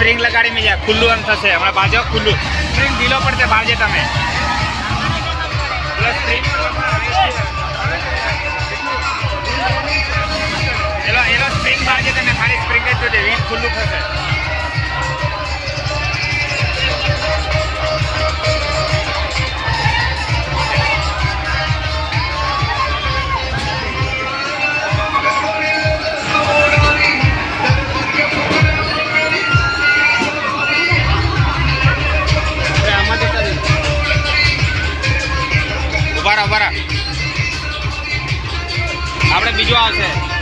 spring લગાડી મેં જાય ખુલ્લું એમ થશે હમણાં બાજુ ખુલ્લું સ્પ્રિંગ ઢીલો પડશે બાજે તમે સ્પ્રિંગ એનો સ્પ્રિંગ બાજે તમે ખાલી સ્પ્રિંગ જ જોજે વીજ ખુલ્લું થશે ઉભા આપણે બીજું આવશે